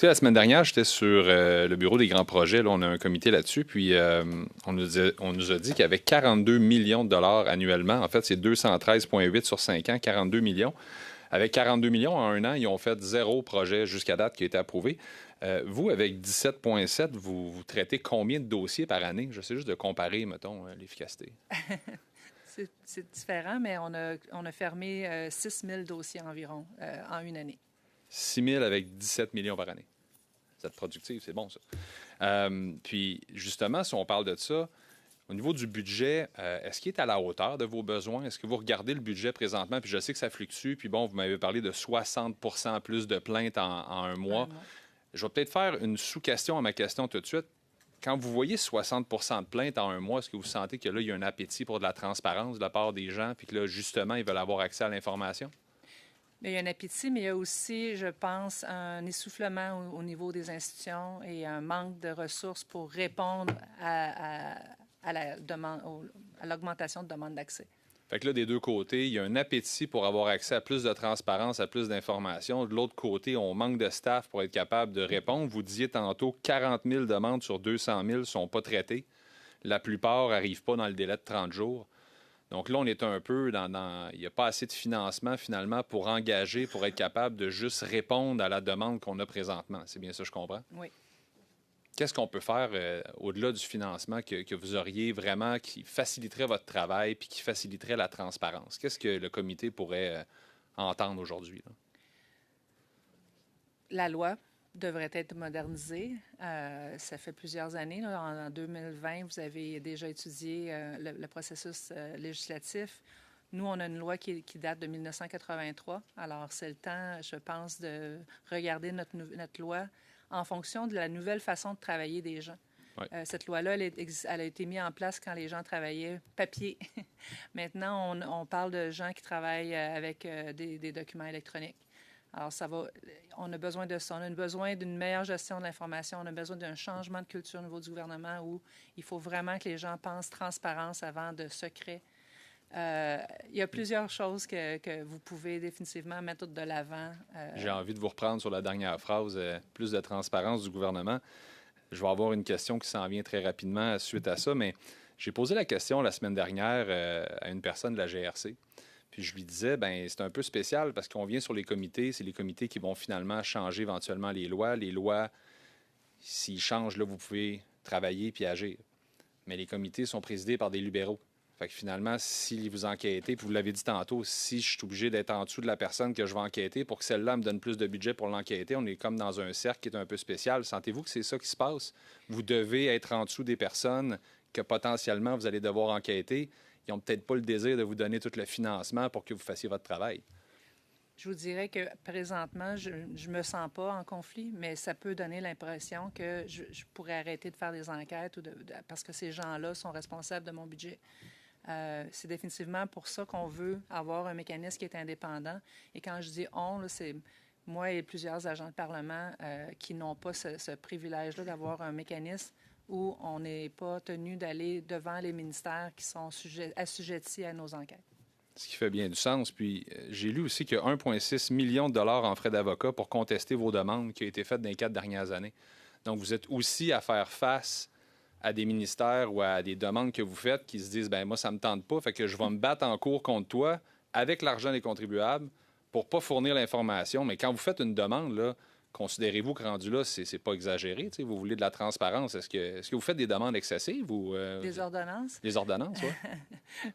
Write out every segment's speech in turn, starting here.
Tu sais, la semaine dernière, j'étais sur le bureau des grands projets. Là, on a un comité là-dessus. Puis, on nous a dit qu'il y avait 42 millions de dollars annuellement. En fait, c'est 213,8 sur 5 ans, 42 millions. Avec 42 millions en un an, ils ont fait zéro projet jusqu'à date qui a été approuvé. Vous, avec 17,7, vous traitez combien de dossiers par année? J'essaie juste de comparer, mettons, l'efficacité. C'est différent, mais on a fermé 6 000 dossiers environ en une année. 6 000 avec 17 millions par année. Vous êtes productif, c'est bon, ça. Puis, justement, si on parle de ça, au niveau du budget, est-ce qu'il est à la hauteur de vos besoins? Est-ce que vous regardez le budget présentement? Puis je sais que ça fluctue. Puis bon, vous m'avez parlé de 60 plus de plaintes en un mois. Je vais peut-être faire une sous-question à ma question tout de suite. Quand vous voyez 60 de plaintes en un mois, est-ce que vous sentez que là, il y a un appétit pour de la transparence de la part des gens, puis que là, justement, ils veulent avoir accès à l'information? Mais il y a un appétit, mais il y a aussi, je pense, un essoufflement au niveau des institutions et un manque de ressources pour répondre à la demande, à l'augmentation de demande d'accès. Fait que là, des deux côtés, il y a un appétit pour avoir accès à plus de transparence, à plus d'informations. De l'autre côté, on manque de staff pour être capable de répondre. Vous disiez tantôt, 40 000 demandes sur 200 000 ne sont pas traitées. La plupart n'arrivent pas dans le délai de 30 jours. Donc là, on est un peu il n'y a pas assez de financement, finalement, pour engager, pour être capable de juste répondre à la demande qu'on a présentement. C'est bien ça, je comprends? Oui. Qu'est-ce qu'on peut faire au-delà du financement que vous auriez vraiment qui faciliterait votre travail puis qui faciliterait la transparence? Qu'est-ce que le comité pourrait entendre aujourd'hui, là? La loi devrait être modernisée. Ça fait plusieurs années. Là. En 2020, vous avez déjà étudié le processus législatif. Nous, on a une loi qui date de 1983. Alors, c'est le temps, je pense, de regarder notre loi en fonction de la nouvelle façon de travailler des gens. Ouais. Cette loi-là, elle a été mise en place quand les gens travaillaient papier. Maintenant, on parle de gens qui travaillent avec des documents électroniques. Alors, on a besoin de ça. On a besoin d'une meilleure gestion de l'information. On a besoin d'un changement de culture au niveau du gouvernement où il faut vraiment que les gens pensent transparence avant de secret. Il y a plusieurs choses que vous pouvez définitivement mettre de l'avant. J'ai envie de vous reprendre sur la dernière phrase, plus de transparence du gouvernement. Je vais avoir une question qui s'en vient très rapidement suite à ça, mais j'ai posé la question la semaine dernière à une personne de la GRC. Puis je lui disais, ben c'est un peu spécial parce qu'on vient sur les comités, c'est les comités qui vont finalement changer éventuellement les lois. Les lois, s'ils changent, là, vous pouvez travailler puis agir. Mais les comités sont présidés par des libéraux. Fait que finalement, si vous enquêtez, puis vous l'avez dit tantôt, si je suis obligé d'être en dessous de la personne que je vais enquêter pour que celle-là me donne plus de budget pour l'enquêter, on est comme dans un cercle qui est un peu spécial. Sentez-vous que c'est ça qui se passe? Vous devez être en dessous des personnes que potentiellement vous allez devoir enquêter. Ils n'ont peut-être pas le désir de vous donner tout le financement pour que vous fassiez votre travail. Je vous dirais que présentement, je ne me sens pas en conflit, mais ça peut donner l'impression que je pourrais arrêter de faire des enquêtes parce que ces gens-là sont responsables de mon budget. C'est définitivement pour ça qu'on veut avoir un mécanisme qui est indépendant. Et quand je dis « on », c'est moi et plusieurs agents de Parlement qui n'ont pas ce privilège-là d'avoir un mécanisme où on n'est pas tenu d'aller devant les ministères qui sont assujettis à nos enquêtes. Ce qui fait bien du sens. Puis, j'ai lu aussi qu'il y a 1,6 million de dollars en frais d'avocat pour contester vos demandes qui ont été faites dans les 4 dernières années. Donc, vous êtes aussi à faire face à des ministères ou à des demandes que vous faites qui se disent, ben moi, ça ne me tente pas, fait que je vais me battre en cours contre toi avec l'argent des contribuables pour ne pas fournir l'information. Mais quand vous faites une demande, là, considérez-vous que rendu là, c'est pas exagéré? Vous voulez de la transparence. Est-ce que vous faites des demandes excessives ou... Des ordonnances? Des ordonnances, oui.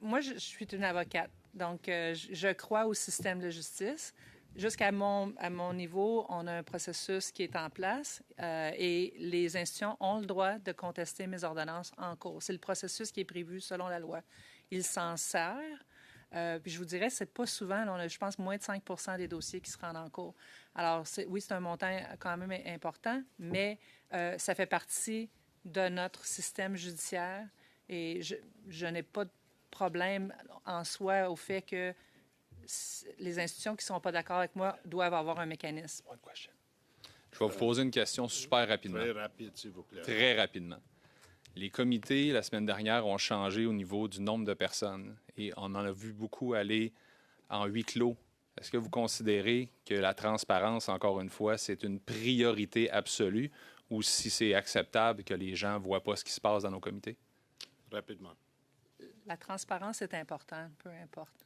Moi, je suis une avocate, donc je crois au système de justice. Jusqu'à mon niveau, on a un processus qui est en place et les institutions ont le droit de contester mes ordonnances en cours. C'est le processus qui est prévu selon la loi. Ils s'en servent. Puis je vous dirais, c'est pas souvent, là, on a, je pense, moins de 5 des dossiers qui se rendent en cours. Alors, oui, c'est un montant quand même important, mais ça fait partie de notre système judiciaire et je n'ai pas de problème en soi au fait que les institutions qui ne sont pas d'accord avec moi doivent avoir un mécanisme. Je vais vous poser une question super rapidement. Très rapide, s'il vous plaît. Très rapidement. Les comités, la semaine dernière, ont changé au niveau du nombre de personnes et on en a vu beaucoup aller en huis clos Est-ce que vous considérez que la transparence, encore une fois, c'est une priorité absolue ou si c'est acceptable que les gens ne voient pas ce qui se passe dans nos comités? Rapidement. La transparence est importante, peu importe.